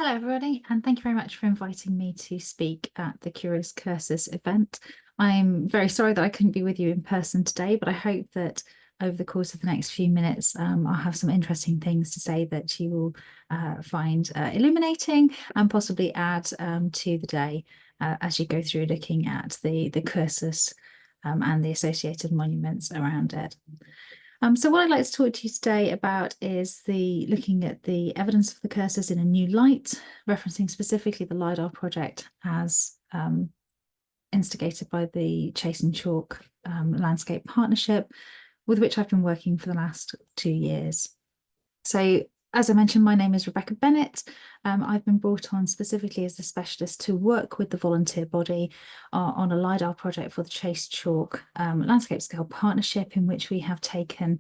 Hello, everybody, and thank you very much for inviting me to speak at the Curious Cursus event. I'm very sorry that I couldn't be with you in person today, but I hope that over the course of the next few minutes, I'll have some interesting things to say that you will find illuminating and possibly add to the day as you go through looking at the Cursus and the associated monuments around it. So what I'd like to talk to you today about is looking at the evidence of the curses in a new light, referencing specifically the LiDAR project as instigated by the Chase and Chalk Landscape Partnership, with which I've been working for the last 2 years. So as I mentioned, my name is Rebecca Bennett. I've been brought on specifically as the specialist to work with the volunteer body on a LiDAR project for the Chase Chalk Landscape Scale Partnership, in which we have taken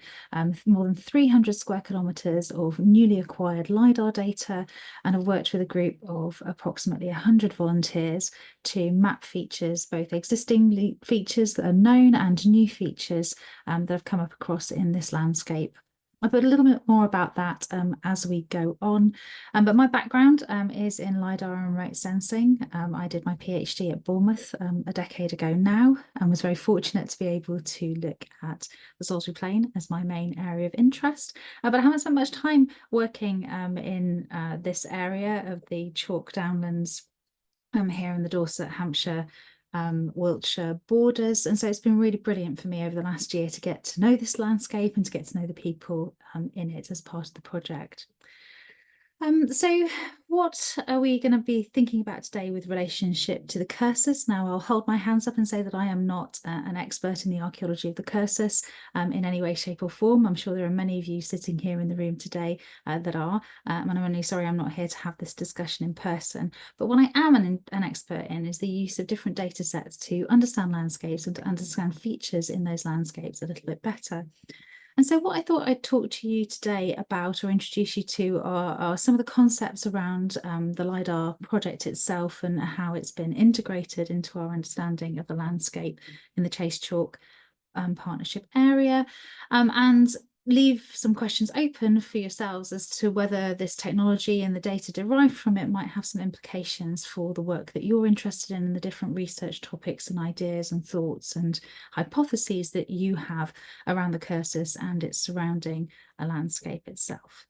more than 300 square kilometres of newly acquired LiDAR data and have worked with a group of approximately 100 volunteers to map features, both existing features that are known and new features that have come up across in this landscape. I'll put a little bit more about that as we go on. But my background is in LiDAR and remote sensing. I did my PhD at Bournemouth a decade ago now, and was very fortunate to be able to look at the Salisbury Plain as my main area of interest. But I haven't spent much time working in this area of the Chalk Downlands here in the Dorset, Hampshire, Wiltshire borders. And so it's been really brilliant for me over the last year to get to know this landscape and to get to know the people in it as part of the project. So what are we going to be thinking about today with relationship to the Cursus? Now, I'll hold my hands up and say that I am not an expert in the archaeology of the Cursus in any way, shape or form. I'm sure there are many of you sitting here in the room today that are, and I'm only sorry I'm not here to have this discussion in person. But what I am an expert in is the use of different data sets to understand landscapes and to understand features in those landscapes a little bit better. And so what I thought I'd talk to you today about or introduce you to are some of the concepts around the LiDAR project itself and how it's been integrated into our understanding of the landscape in the Chase Chalk partnership area, and leave some questions open for yourselves as to whether this technology and the data derived from it might have some implications for the work that you're interested in and the different research topics and ideas and thoughts and hypotheses that you have around the Cursus and its surrounding landscape itself.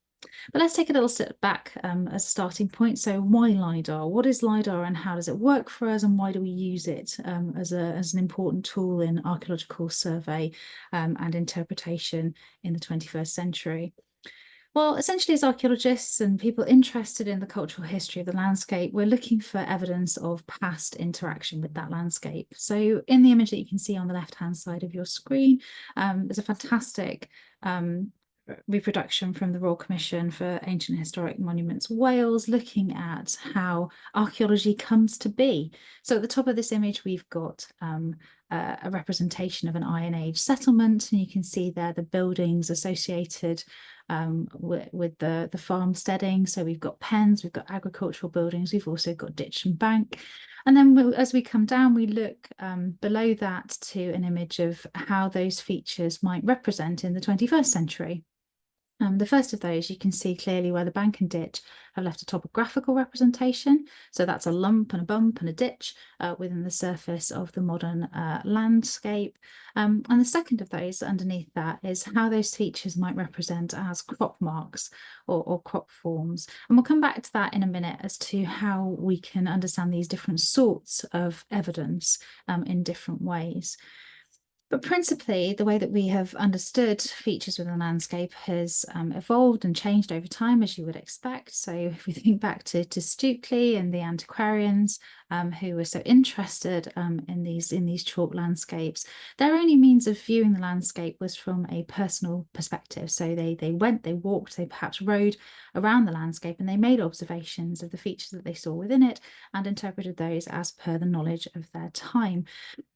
But let's take a little step back as a starting point. So why LiDAR? What is LiDAR and how does it work for us, and why do we use it as an important tool in archaeological survey and interpretation in the 21st century? Well, essentially, as archaeologists and people interested in the cultural history of the landscape, we're looking for evidence of past interaction with that landscape. So in the image that you can see on the left-hand side of your screen, there's a fantastic reproduction from the Royal Commission for Ancient Historic Monuments Wales, looking at how archaeology comes to be. So at the top of this image, we've got a representation of an Iron Age settlement, and you can see there the buildings associated with the farmsteading. So we've got pens, we've got agricultural buildings, we've also got ditch and bank. And then as we come down, we look below that to an image of how those features might represent in the 21st century. The first of those, you can see clearly where the bank and ditch have left a topographical representation. So that's a lump and a bump and a ditch within the surface of the modern landscape. And the second of those underneath that is how those features might represent as crop marks or crop forms. And we'll come back to that in a minute as to how we can understand these different sorts of evidence in different ways. But principally, the way that we have understood features within the landscape has evolved and changed over time, as you would expect. So if we think back to Stukely and the antiquarians who were so interested in these chalk landscapes, their only means of viewing the landscape was from a personal perspective. So they went, they walked, they perhaps rode around the landscape, and they made observations of the features that they saw within it and interpreted those as per the knowledge of their time.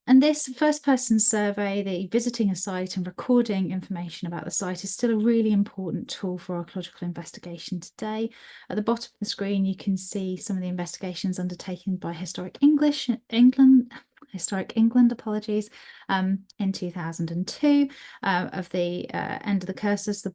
And this first-person survey, the visiting a site and recording information about the site, is still a really important tool for archaeological investigation today. At the bottom of the screen, you can see some of the investigations undertaken by Historic England, Historic England, apologies, in 2002 of the end of the Cursus,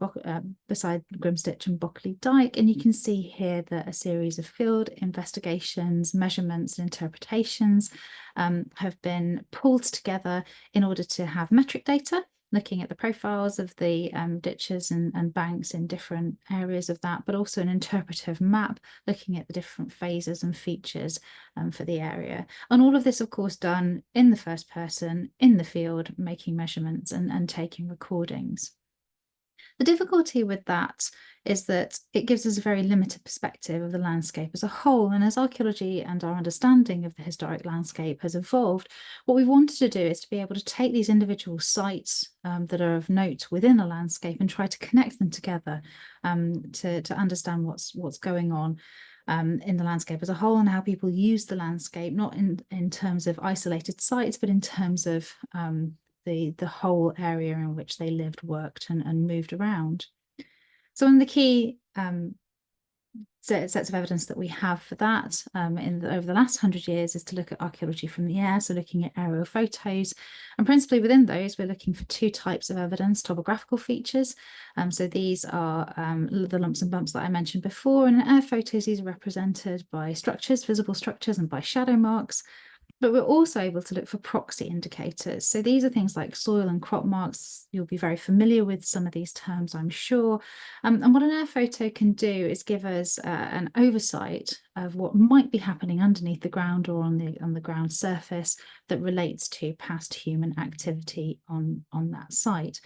beside Grimstitch and Bockley Dyke. And you can see here that a series of field investigations, measurements and interpretations have been pulled together in order to have metric data, looking at the profiles of the ditches and banks in different areas of that, but also an interpretive map looking at the different phases and features for the area. And all of this, of course, done in the first person, in the field, making measurements and taking recordings. The difficulty with that is that it gives us a very limited perspective of the landscape as a whole. And as archaeology and our understanding of the historic landscape has evolved, what we wanted to do is to be able to take these individual sites that are of note within a landscape and try to connect them together to understand what's going on in the landscape as a whole, and how people use the landscape, not in terms of isolated sites, but in terms of the whole area in which they lived, worked, and moved around. So one of the key sets of evidence that we have for that over the last 100 years is to look at archaeology from the air, so looking at aerial photos. And principally within those, we're looking for two types of evidence: topographical features. So these are the lumps and bumps that I mentioned before. And in air photos, these are represented by structures, visible structures, and by shadow marks. But we're also able to look for proxy indicators. So these are things like soil and crop marks. You'll be very familiar with some of these terms, I'm sure. And what an air photo can do is give us an oversight of what might be happening underneath the ground or on the ground surface that relates to past human activity on that site.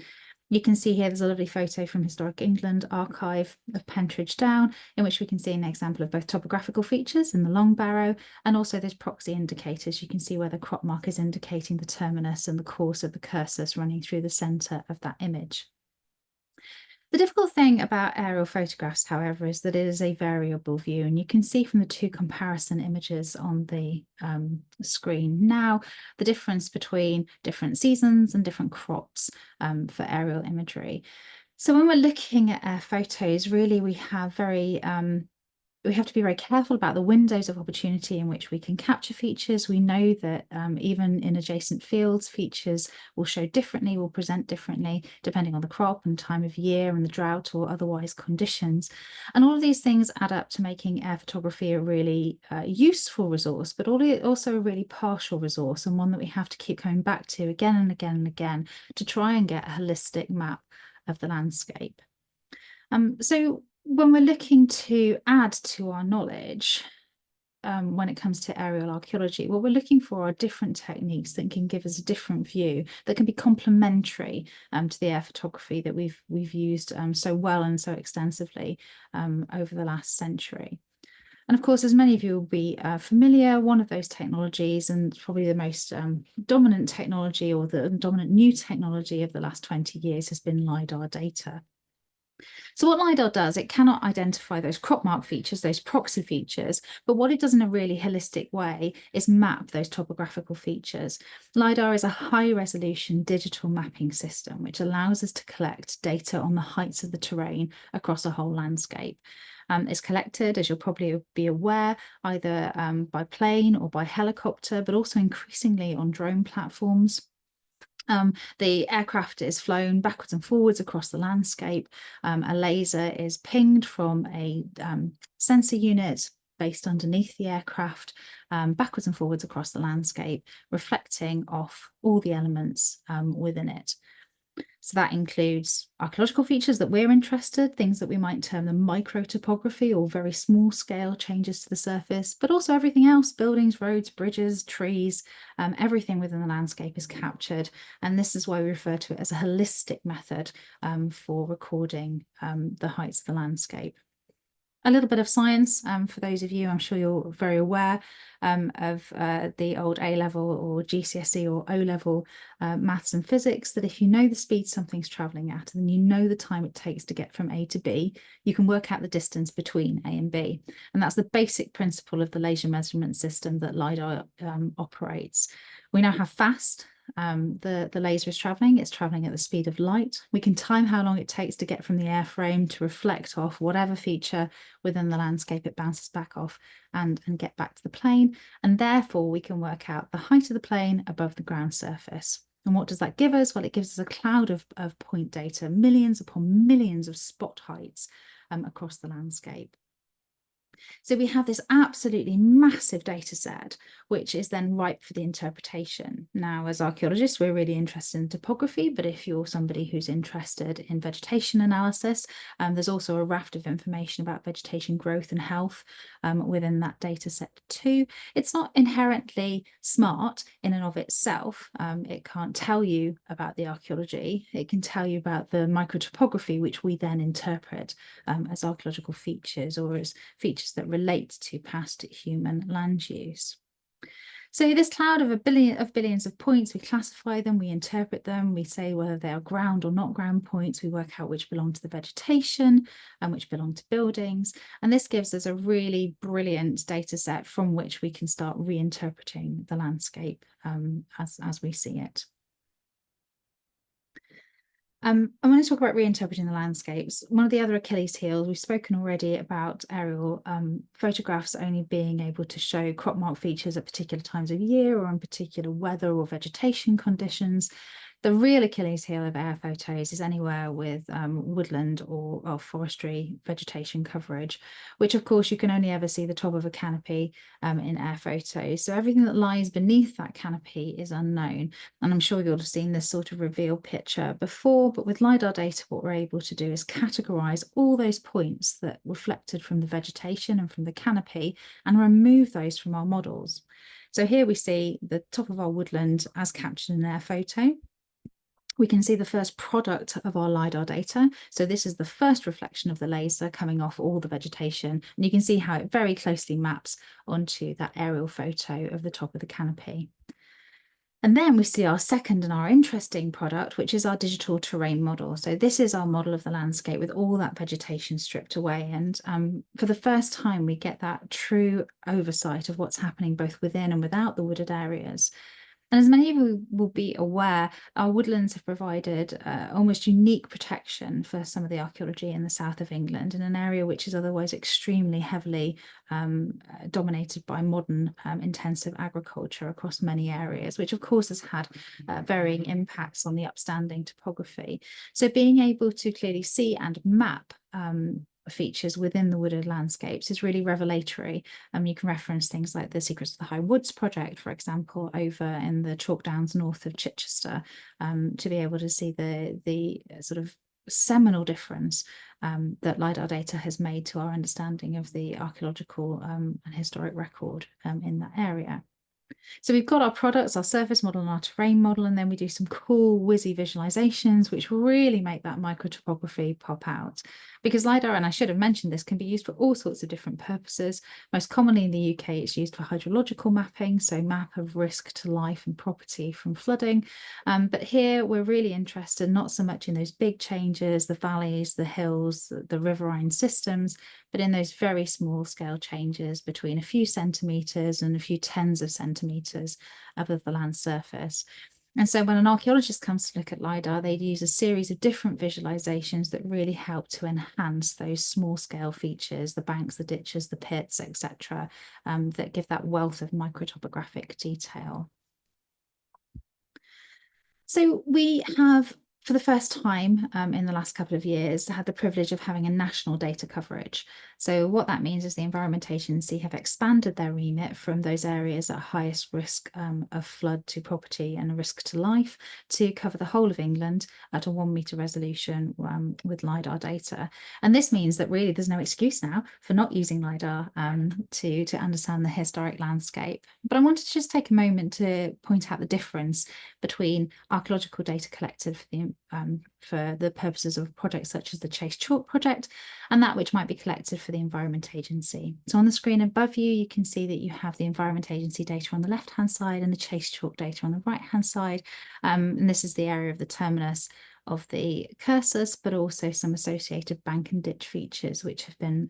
You can see here there's a lovely photo from Historic England archive of Pentridge Down, in which we can see an example of both topographical features in the long barrow and also those proxy indicators. You can see where the crop mark is indicating the terminus and the course of the cursus running through the centre of that image. The difficult thing about aerial photographs, however, is that it is a variable view, and you can see from the two comparison images on the screen now the difference between different seasons and different crops for aerial imagery. So when we're looking at air photos, really we have to be very careful about the windows of opportunity in which we can capture features. We know that even in adjacent fields, features will show differently, will present differently, depending on the crop and time of year and the drought or otherwise conditions. And all of these things add up to making air photography a really useful resource, but also a really partial resource, and one that we have to keep coming back to again and again and again to try and get a holistic map of the landscape. So when we're looking to add to our knowledge when it comes to aerial archaeology, what we're looking for are different techniques that can give us a different view, that can be complementary to the air photography that we've used so well and so extensively over the last century. And of course, as many of you will be familiar, one of those technologies, and probably the most dominant technology or the dominant new technology of the last 20 years, has been LiDAR data. So what LiDAR does, it cannot identify those crop mark features, those proxy features, but what it does in a really holistic way is map those topographical features. LiDAR is a high resolution digital mapping system, which allows us to collect data on the heights of the terrain across a whole landscape. It's collected, as you'll probably be aware, either by plane or by helicopter, but also increasingly on drone platforms. The aircraft is flown backwards and forwards across the landscape. A laser is pinged from a sensor unit based underneath the aircraft, backwards and forwards across the landscape, reflecting off all the elements within it. So that includes archaeological features that we're interested, things that we might term the microtopography, or very small scale changes to the surface, but also everything else: buildings, roads, bridges, trees, everything within the landscape is captured. And this is why we refer to it as a holistic method for recording the heights of the landscape. A little bit of science for those of you, I'm sure you're very aware of the old A-level or GCSE or O-level maths and physics, that if you know the speed something's travelling at and you know the time it takes to get from A to B, you can work out the distance between A and B. And that's the basic principle of the laser measurement system that LiDAR operates. We now have fast the laser is traveling. It's traveling at the speed of light. We can time how long it takes to get from the airframe to reflect off whatever feature within the landscape it bounces back off and get back to the plane. And therefore, we can work out the height of the plane above the ground surface. And what does that give us? Well, it gives us a cloud of point data, millions upon millions of spot heights across the landscape. So we have this absolutely massive data set, which is then ripe for the interpretation. Now, as archaeologists, we're really interested in topography, but if you're somebody who's interested in vegetation analysis, there's also a raft of information about vegetation growth and health within that data set too. It's not inherently smart in and of itself. It can't tell you about the archaeology. It can tell you about the microtopography, which we then interpret as archaeological features or as features that relate to past human land use. So this cloud of billions of points, we classify them, we interpret them, we say whether they are ground or not ground points, we work out which belong to the vegetation and which belong to buildings. And this gives us a really brilliant data set from which we can start reinterpreting the landscape as we see it. I want to talk about reinterpreting the landscapes. One of the other Achilles heels, we've spoken already about aerial photographs only being able to show crop mark features at particular times of year or in particular weather or vegetation conditions. The real Achilles heel of air photos is anywhere with woodland or forestry vegetation coverage, which of course you can only ever see the top of a canopy in air photos. So everything that lies beneath that canopy is unknown. And I'm sure you'll have seen this sort of reveal picture before, but with LiDAR data, what we're able to do is categorize all those points that reflected from the vegetation and from the canopy and remove those from our models. So here we see the top of our woodland as captured in air photo. We can see the first product of our LiDAR data. So this is the first reflection of the laser coming off all the vegetation. And you can see how it very closely maps onto that aerial photo of the top of the canopy. And then we see our second and our interesting product, which is our digital terrain model. So this is our model of the landscape with all that vegetation stripped away. And for the first time, we get that true oversight of what's happening both within and without the wooded areas. And as many of you will be aware, our woodlands have provided almost unique protection for some of the archaeology in the south of England, in an area which is otherwise extremely heavily dominated by modern intensive agriculture across many areas, which of course has had varying impacts on the upstanding topography. So being able to clearly see and map features within the wooded landscapes is really revelatory. You can reference things like the Secrets of the High Woods project, for example, over in the Chalk Downs north of Chichester, to be able to see the sort of seminal difference that LiDAR data has made to our understanding of the archaeological and historic record in that area. So we've got our products, our surface model and our terrain model, and then we do some cool whizzy visualizations, which really make that microtopography pop out. Because LiDAR, and I should have mentioned this, can be used for all sorts of different purposes. Most commonly in the UK, it's used for hydrological mapping, so map of risk to life and property from flooding. But here we're really interested not so much in those big changes, the valleys, the hills, the riverine systems, but in those very small scale changes between a few centimetres and a few tens of centimetres above the land surface. And so when an archaeologist comes to look at LiDAR, they use a series of different visualizations that really help to enhance those small scale features, the banks, the ditches, the pits, etc., that give that wealth of microtopographic detail. So we have, for the first time in the last couple of years, had the privilege of having a national data coverage. So what that means is the Environment Agency have expanded their remit from those areas at highest risk of flood to property and a risk to life to cover the whole of England at a 1 metre resolution with LiDAR data. And this means that really there's no excuse now for not using LiDAR to understand the historic landscape. But I wanted to just take a moment to point out the difference between archaeological data collected for the purposes of projects such as the Chase Chalk project and that which might be collected for the Environment Agency. So on the screen above you, you can see that you have the Environment Agency data on the left-hand side and the Chase Chalk data on the right-hand side. And this is the area of the terminus of the Cursus, but also some associated bank and ditch features, which have been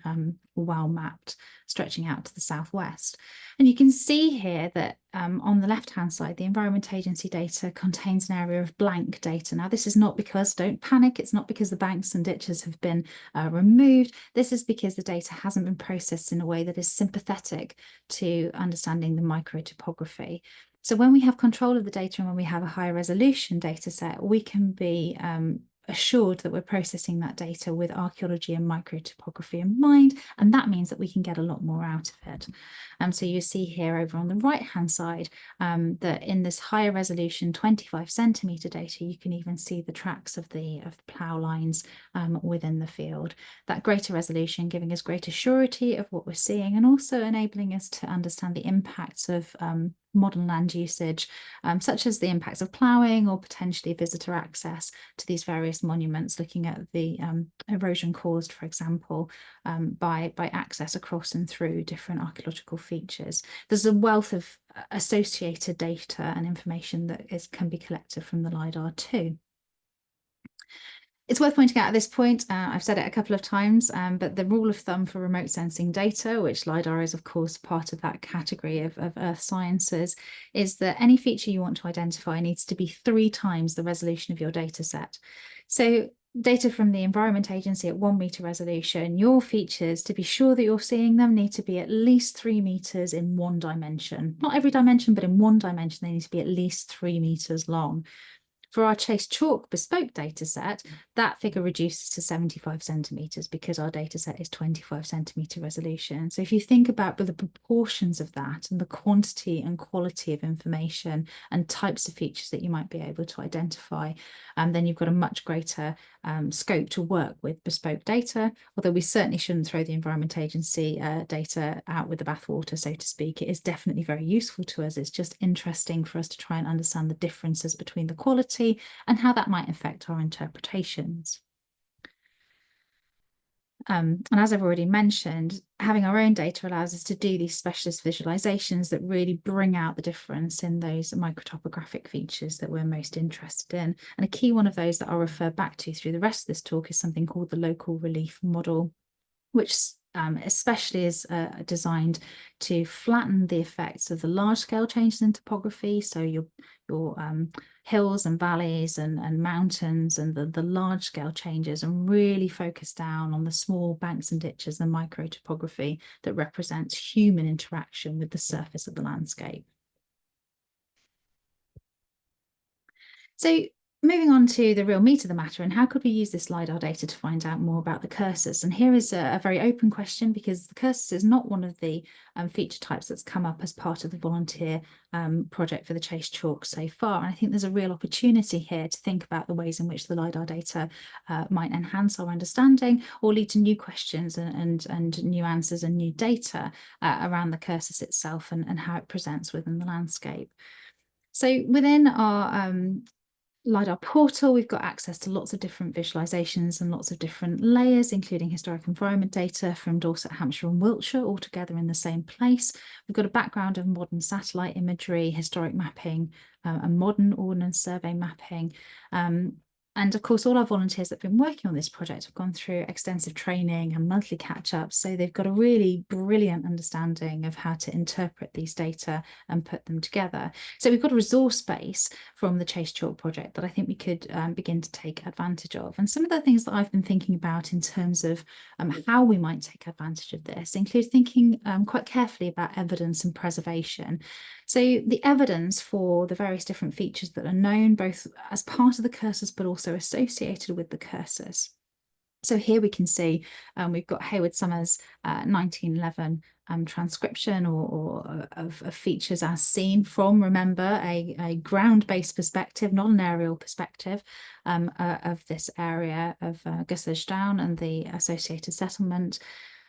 well mapped, stretching out to the southwest. And you can see here that on the left-hand side, the Environment Agency data contains an area of blank data. Now, this is not because, don't panic, it's not because the banks and ditches have been removed. This is because the data hasn't been processed in a way that is sympathetic to understanding the microtopography. So when we have control of the data and when we have a higher resolution data set, we can be assured that we're processing that data with archaeology and microtopography in mind, and that means that we can get a lot more out of it. So you see here over on the right-hand side that in this higher resolution 25 centimetre data, you can even see the tracks of the plough lines within the field. That greater resolution giving us greater surety of what we're seeing, and also enabling us to understand the impacts of modern land usage, such as the impacts of ploughing or potentially visitor access to these various monuments, looking at the erosion caused, for example, by access across and through different archaeological features. There's a wealth of associated data and information that can be collected from the LiDAR too. It's worth pointing out at this point, I've said it a couple of times, but the rule of thumb for remote sensing data, which LiDAR is of course part of that category of earth sciences, is that any feature you want to identify needs to be 3 times the resolution of your data set. So data from the Environment Agency at 1 metre resolution, your features, to be sure that you're seeing them, need to be at least 3 metres in one dimension. Not every dimension, but in one dimension, they need to be at least 3 metres long. For our Chase Chalk bespoke data set, that figure reduces to 75 centimetres because our data set is 25 centimetre resolution. So if you think about the proportions of that and the quantity and quality of information and types of features that you might be able to identify, then you've got a much greater scope to work with bespoke data, although we certainly shouldn't throw the Environment Agency data out with the bathwater, so to speak. It is definitely very useful to us. It's just interesting for us to try and understand the differences between the quality and how that might affect our interpretations. And as I've already mentioned, having our own data allows us to do these specialist visualizations that really bring out the difference in those microtopographic features that we're most interested in. And a key one of those that I'll refer back to through the rest of this talk is something called the local relief model, which especially is designed to flatten the effects of the large-scale changes in topography. So your hills and valleys and mountains and the large-scale changes, and really focus down on the small banks and ditches, the microtopography that represents human interaction with the surface of the landscape. So moving on to the real meat of the matter, and how could we use this LiDAR data to find out more about the Cursus? And here is a very open question, because the Cursus is not one of the feature types that's come up as part of the volunteer project for the Chase Chalk so far. And I think there's a real opportunity here to think about the ways in which the LiDAR data might enhance our understanding or lead to new questions and new answers and new data around the Cursus itself and how it presents within the landscape. So within our LiDAR portal, we've got access to lots of different visualizations and lots of different layers, including historic environment data from Dorset, Hampshire and Wiltshire, all together in the same place. We've got a background of modern satellite imagery, historic mapping, and modern ordnance survey mapping. And of course, all our volunteers that have been working on this project have gone through extensive training and monthly catch-ups. So they've got a really brilliant understanding of how to interpret these data and put them together. So we've got a resource base from the Chase Chalk project that I think we could begin to take advantage of. And some of the things that I've been thinking about in terms of how we might take advantage of this include thinking quite carefully about evidence and preservation. So the evidence for the various different features that are known, both as part of the Cursus, but also associated with the Cursus. So here we can see we've got Hayward Summers' 1911 transcription of features as seen from, remember, a ground-based perspective, not an aerial perspective, of this area of Gussage Down and the associated settlement.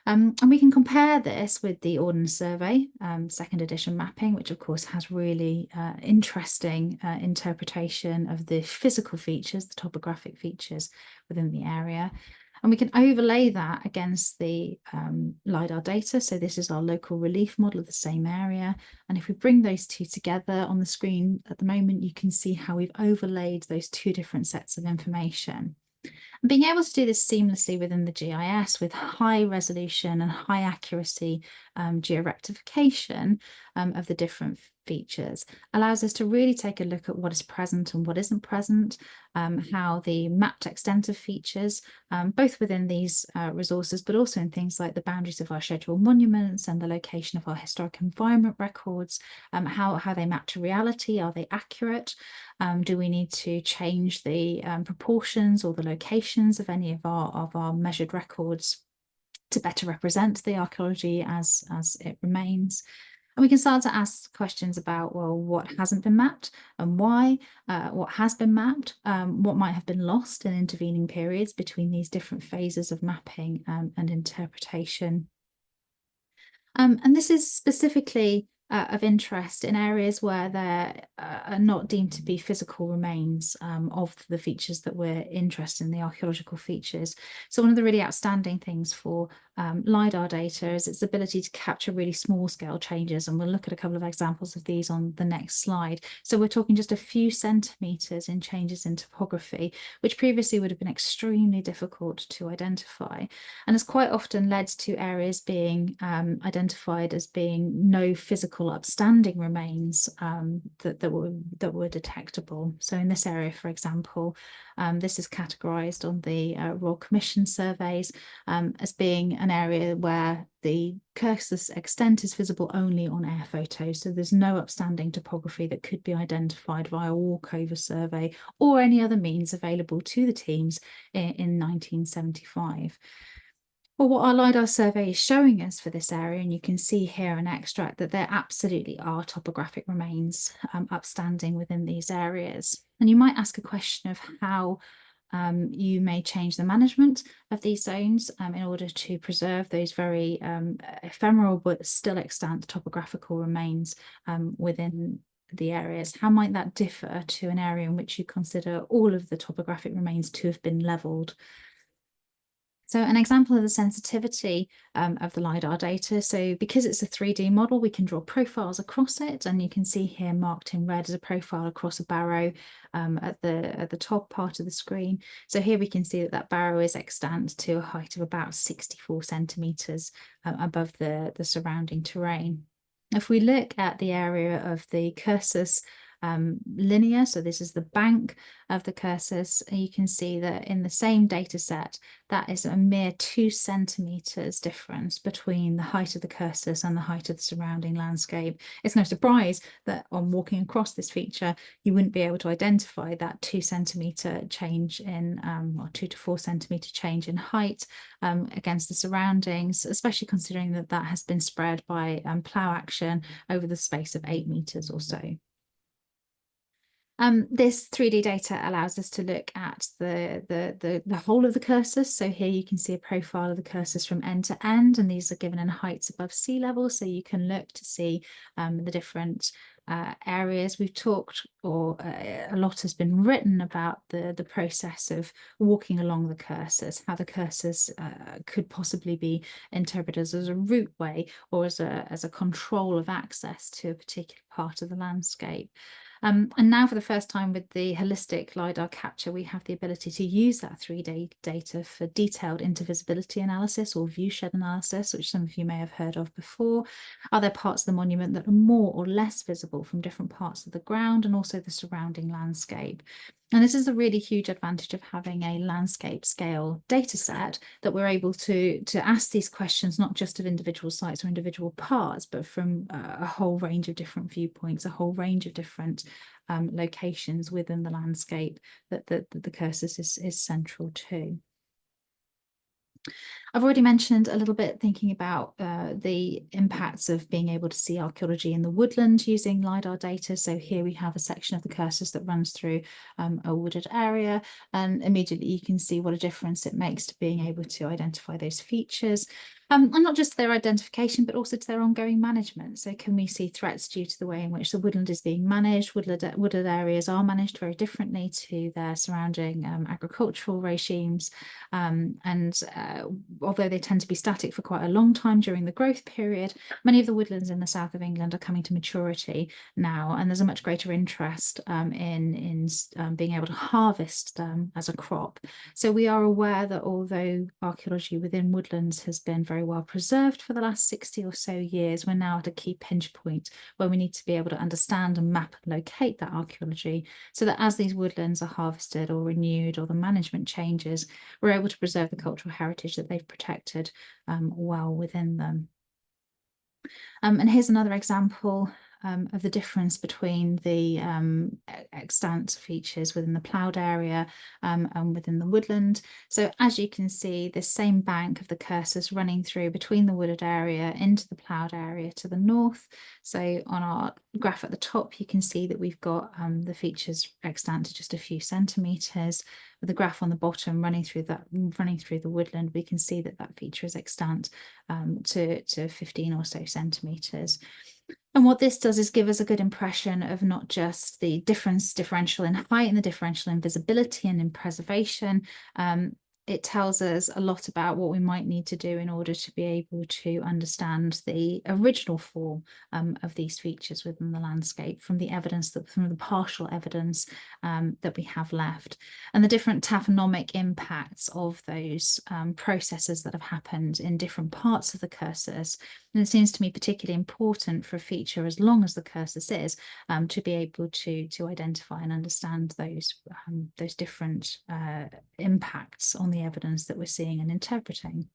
And we can compare this with the Ordnance Survey, second edition mapping, which of course has really interesting interpretation of the physical features, the topographic features within the area. And we can overlay that against the LiDAR data. So this is our local relief model of the same area. And if we bring those two together on the screen at the moment, you can see how we've overlaid those two different sets of information. And being able to do this seamlessly within the GIS with high resolution and high accuracy georectification of the different features allows us to really take a look at what is present and what isn't present, how the mapped extent of features, both within these resources, but also in things like the boundaries of our scheduled monuments and the location of our historic environment records, how they map to reality, are they accurate? Do we need to change the proportions or the locations of any of our measured records to better represent the archaeology as it remains? And we can start to ask questions about, well, what hasn't been mapped and why, what has been mapped, what might have been lost in intervening periods between these different phases of mapping and interpretation. And this is specifically of interest in areas where there are not deemed to be physical remains of the features that we're interested in, the archaeological features. So one of the really outstanding things for LiDAR data is its ability to capture really small scale changes. And we'll look at a couple of examples of these on the next slide. So we're talking just a few centimeters in changes in topography, which previously would have been extremely difficult to identify. And has quite often led to areas being identified as being no physical upstanding remains that were detectable. So in this area, for example, this is categorized on the Royal Commission surveys as being an area where the Cursus extent is visible only on air photos. So there's no upstanding topography that could be identified via walkover survey or any other means available to the teams in 1975. Well, what our LiDAR survey is showing us for this area, and you can see here an extract, that there absolutely are topographic remains upstanding within these areas. And you might ask a question of how you may change the management of these zones in order to preserve those very ephemeral but still extant topographical remains within the areas. How might that differ to an area in which you consider all of the topographic remains to have been levelled? So an example of the sensitivity of the LiDAR data. So because it's a 3D model, we can draw profiles across it. And you can see here marked in red as a profile across a barrow at the top part of the screen. So here we can see that that barrow is extant to a height of about 64 centimetres above the surrounding terrain. If we look at the area of the Cursus linear, so this is the bank of the Cursus, you can see that in the same data set, that is a mere 2 centimeters difference between the height of the Cursus and the height of the surrounding landscape. It's no surprise that on walking across this feature, you wouldn't be able to identify that 2 centimeter change in, or 2 to 4 centimeter change in height against the surroundings, especially considering that that has been spread by plough action over the space of 8 meters or so. This 3D data allows us to look at the whole of the Cursus. So here you can see a profile of the Cursus from end to end, and these are given in heights above sea level. So you can look to see the different areas. We've talked, or a lot has been written about the process of walking along the Cursus, how the Cursus could possibly be interpreted as a routeway or as a control of access to a particular part of the landscape. And now for the first time with the holistic LiDAR capture, we have the ability to use that 3D data for detailed intervisibility analysis or viewshed analysis, which some of you may have heard of before. Are there parts of the monument that are more or less visible from different parts of the ground and also the surrounding landscape? And this is a really huge advantage of having a landscape scale data set, that we're able to ask these questions, not just of individual sites or individual parts, but from a whole range of different viewpoints, a whole range of different locations within the landscape that the Cursus is central to. I've already mentioned a little bit thinking about the impacts of being able to see archaeology in the woodland using LiDAR data. So here we have a section of the Cursus that runs through a wooded area, and immediately you can see what a difference it makes to being able to identify those features. And not just their identification, but also to their ongoing management. So can we see threats due to the way in which the woodland is being managed? Woodland areas are managed very differently to their surrounding agricultural regimes. Although they tend to be static for quite a long time during the growth period, many of the woodlands in the south of England are coming to maturity now, and there's a much greater interest in being able to harvest them as a crop. So we are aware that although archaeology within woodlands has been very well preserved for the last 60 or so years, we're now at a key pinch point where we need to be able to understand and map and locate that archaeology, so that as these woodlands are harvested or renewed or the management changes, we're able to preserve the cultural heritage that they've protected well within them. And here's another example of the difference between the extant features within the ploughed area and within the woodland. So as you can see, this same bank of the Cursus running through between the wooded area into the ploughed area to the north. So on our graph at the top, you can see that we've got the features extant to just a few centimetres. With the graph on the bottom running through the woodland, we can see that that feature is extant to 15 or so centimetres. And what this does is give us a good impression of not just the differential in height and the differential in visibility and in preservation. It tells us a lot about what we might need to do in order to be able to understand the original form of these features within the landscape from the partial evidence that we have left, and the different taphonomic impacts of those processes that have happened in different parts of the Cursus. And it seems to me particularly important for a feature as long as the Cursus is to be able to identify and understand those different impacts on the evidence that we're seeing and interpreting.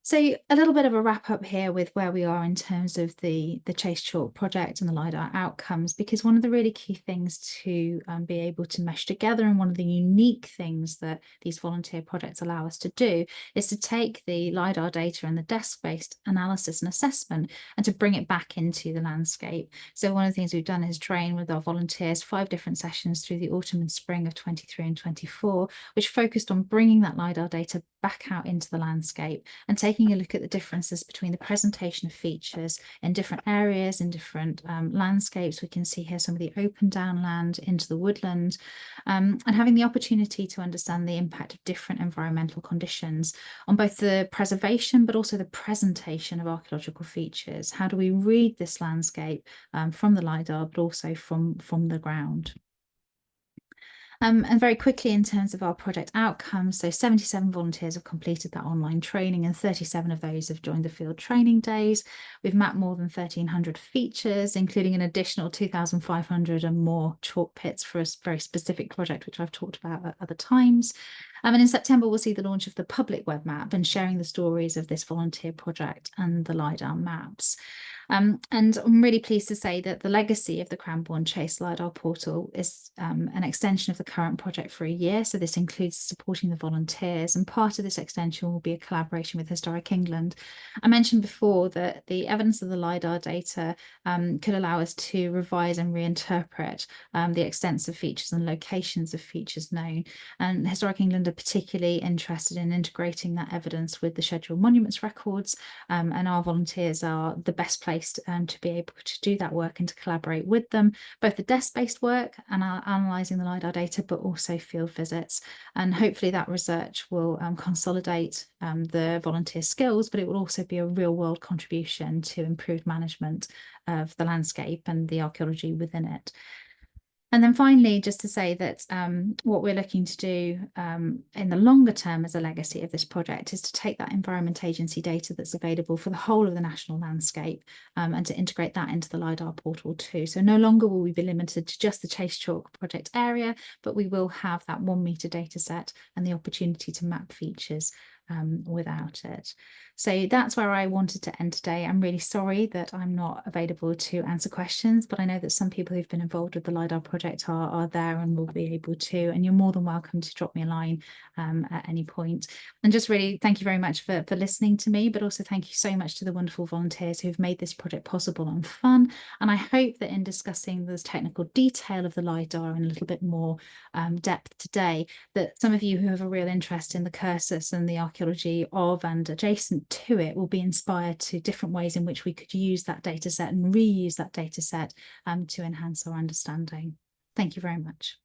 So a little bit of a wrap up here with where we are in terms of the Chase Chalk project and the LiDAR outcomes, because one of the really key things to be able to mesh together, and one of the unique things that these volunteer projects allow us to do, is to take the LiDAR data and the desk-based analysis and assessment and to bring it back into the landscape. So one of the things we've done is train with our volunteers 5 different sessions through the autumn and spring of 23 and 24, which focused on bringing that LiDAR data back out into the landscape and taking a look at the differences between the presentation of features in different areas, in different landscapes. We can see here some of the open downland into the woodland, and having the opportunity to understand the impact of different environmental conditions on both the preservation but also the presentation of archaeological features. How do we read this landscape from the LiDAR but also from the ground? And very quickly, in terms of our project outcomes, so 77 volunteers have completed that online training, and 37 of those have joined the field training days. We've mapped more than 1,300 features, including an additional 2,500 and more chalk pits for a very specific project, which I've talked about at other times. And in September, we'll see the launch of the public web map and sharing the stories of this volunteer project and the LiDAR maps. And I'm really pleased to say that the legacy of the Cranbourne Chase LiDAR portal is an extension of the current project for a year. So this includes supporting the volunteers, and part of this extension will be a collaboration with Historic England. I mentioned before that the evidence of the LiDAR data could allow us to revise and reinterpret the extensive features and locations of features known. And Historic England are particularly interested in integrating that evidence with the scheduled monuments records, and our volunteers are the best placed to be able to do that work and to collaborate with them, both the desk-based work and analysing the LiDAR data, but also field visits. And hopefully that research will consolidate the volunteer skills, but it will also be a real-world contribution to improved management of the landscape and the archaeology within it. And then finally, just to say that what we're looking to do in the longer term as a legacy of this project is to take that Environment Agency data that's available for the whole of the national landscape and to integrate that into the LiDAR portal too. So no longer will we be limited to just the Chase Chalk project area, but we will have that 1 metre data set and the opportunity to map features without it. So that's where I wanted to end today. I'm really sorry that I'm not available to answer questions, but I know that some people who've been involved with the LiDAR project are there and will be able to, and you're more than welcome to drop me a line at any point. And just really thank you very much for listening to me, but also thank you so much to the wonderful volunteers who've made this project possible and fun. And I hope that in discussing the technical detail of the LiDAR in a little bit more depth today, that some of you who have a real interest in the Cursus and the archaeology of and adjacent to it will be inspired to different ways in which we could use that data set and reuse that data set to enhance our understanding. Thank you very much.